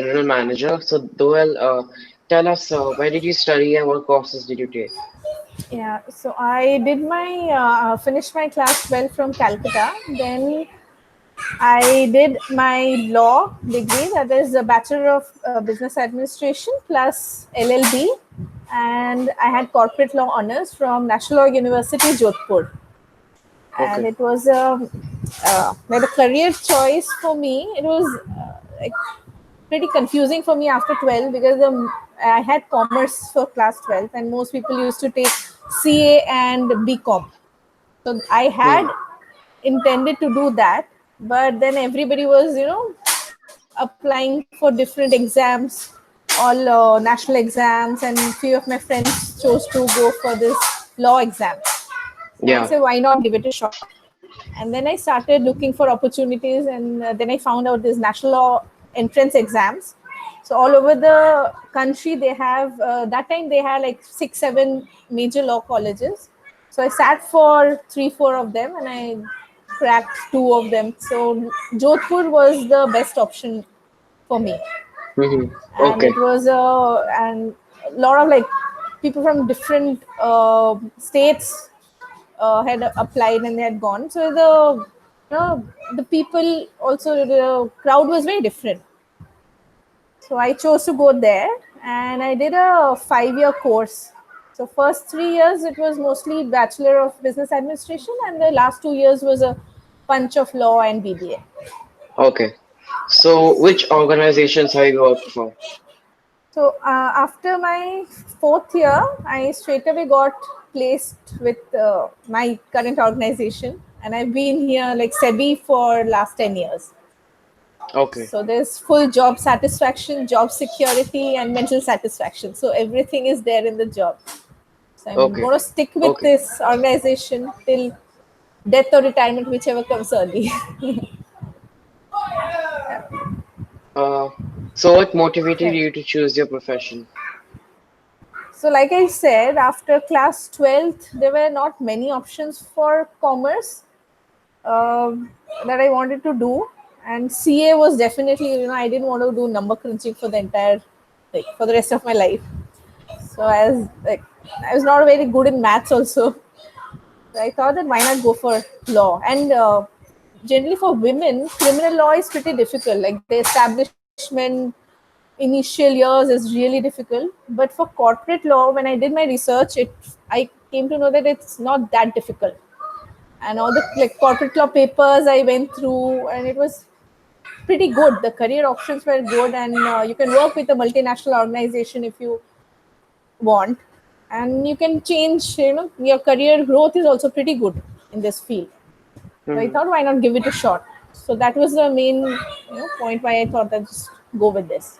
general manager. So, Doel, tell us where did you study and what courses did you take? Yeah, so I did my finished my class 12 from Calcutta. Then I did my law degree, that is a Bachelor of Business Administration plus LLB, and I had corporate law honors from National Law University, Jodhpur. And Okay. it was like a career choice for me. It was like pretty confusing for me after 12 because I had commerce for class 12 and most people used to take CA and BCom. So I Hmm. had intended to do that, but then everybody was, applying for different exams, all national exams, and few of my friends chose to go for this law exam. So I Yeah. said, why not give it a shot? And then I started looking for opportunities, and then I found out this national law entrance exams. So all over the country, they have that time they had like 6, 7 major law colleges. So I sat for 3, 4 of them, and I cracked 2 of them. So Jodhpur was the best option for me, Hmm. and Okay. it was and a lot of like people from different states had applied and they had gone. So the people also, the crowd was very different. So I chose to go there, and I did a 5 year course. So first 3 years it was mostly Bachelor of Business Administration, and the last 2 years was a punch of law and BBA. Okay. So, which organizations have you worked for? So after my fourth year, I straight away got placed with my current organization, and I've been here like SEBI for last 10 years. Okay. So there's full job satisfaction, job security, and mental satisfaction. So everything is there in the job. So I'm Okay. going to stick with Okay. this organization till death or retirement, whichever comes early. Uh, so what motivated you to choose your profession? So, like I said, after class 12th, there were not many options for commerce that I wanted to do. And CA was definitely, I didn't want to do number crunching for the entire, like, for the rest of my life. So, as like, I was not very good in maths also. So I thought that why not go for law? And generally for women, criminal law is pretty difficult. Like the establishment initial years is really difficult. But for corporate law, when I did my research, I came to know that it's not that difficult. And all the like corporate law papers I went through, and it was pretty good. The career options were good, and you can work with a multinational organization if you want, and you can change. Your career growth is also pretty good in this field. So I Hmm. thought, why not give it a shot? So that was the main point why I thought I'd just go with this.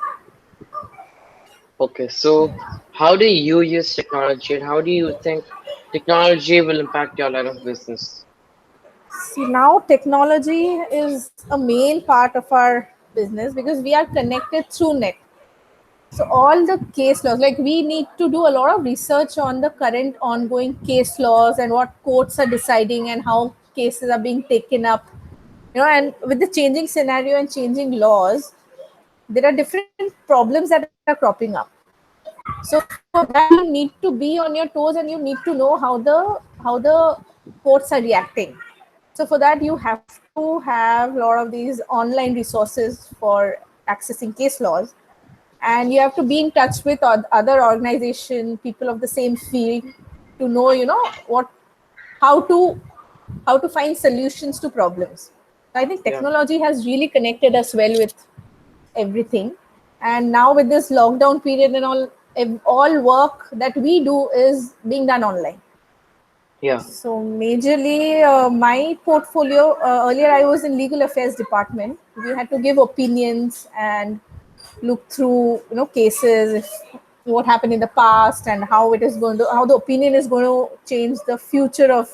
Okay. So, how do you use technology and how do you think technology will impact your line of business? See, now technology is a main part of our business because we are connected through net. So all the case laws, like we need to do a lot of research on the current ongoing case laws and what courts are deciding and how cases are being taken up. And with the changing scenario and changing laws, there are different problems that are cropping up. So for that, you need to be on your toes and you need to know how the courts are reacting. So for that, you have to have a lot of these online resources for accessing case laws, and you have to be in touch with other organization, people of the same field, to know what how to how to find solutions to problems. I think Yeah. technology has really connected us well with everything. And now with this lockdown period and all work that we do is being done online. Yeah. So majorly, my portfolio, earlier I was in legal affairs department. We had to give opinions and look through cases, what happened in the past and how it is going to, how the opinion is going to change the future of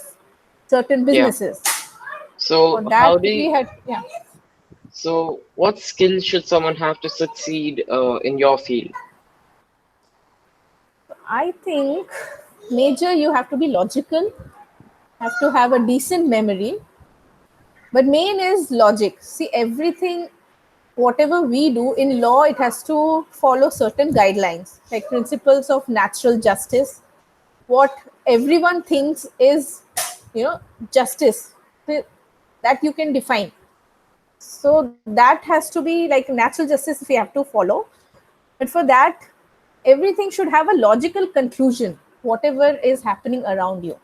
certain Yeah. businesses. For So, that we had, yeah. what skills should someone have to succeed in your field? I think major, you have to be logical, have to have a decent memory, but main is logic. See, everything whatever we do in law, it has to follow certain guidelines, like principles of natural justice. What everyone thinks is, justice, that you can define. So that has to be like natural justice we have to follow. But for that, everything should have a logical conclusion, whatever is happening around you.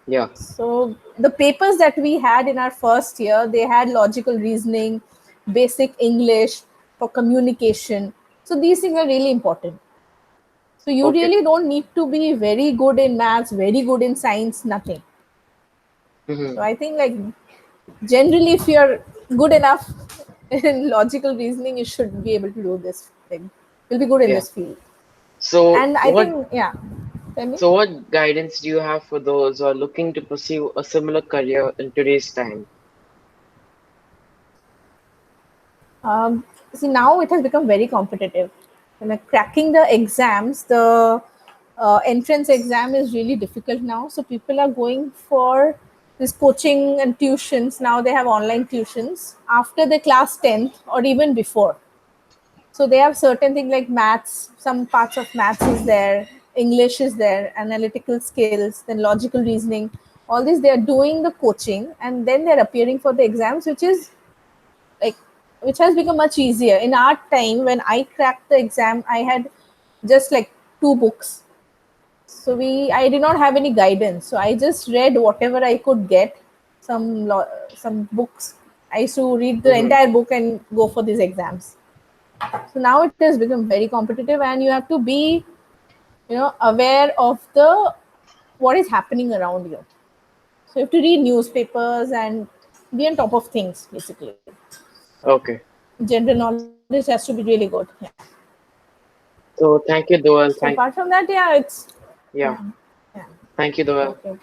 Yeah. So the papers that we had in our first year, they had logical reasoning, basic English for communication. So these things are really important. So you Okay. really don't need to be very good in maths, very good in science, nothing. So Mm-hmm. I think like generally if you're good enough in logical reasoning, you should be able to do this thing. You'll be good in Yeah. this field. So And I what think, yeah. Tell me. so what guidance do you have for those who are looking to pursue a similar career in today's time? See, now it has become very competitive. And like cracking the exams, the entrance exam is really difficult now. So people are going for this coaching and tuitions. Now they have online tuitions after the class 10th or even before. So they have certain things like maths, some parts of maths is there, English is there, analytical skills, then logical reasoning. All this they are doing the coaching and then they're appearing for the exams, which is like which has become much easier. In our time when I cracked the exam, I had just like two books. So I did not have any guidance. So I just read whatever I could get, some books. I used to read the Mm-hmm. entire book and go for these exams. So now it has become very competitive, and you have to be, aware of the what is happening around you. So you have to read newspapers and be on top of things basically. Okay. General knowledge has to be really good. Yeah. So thank you, So Doel. apart from that, yeah, it's Yeah. yeah. Thank you, Doel. Okay.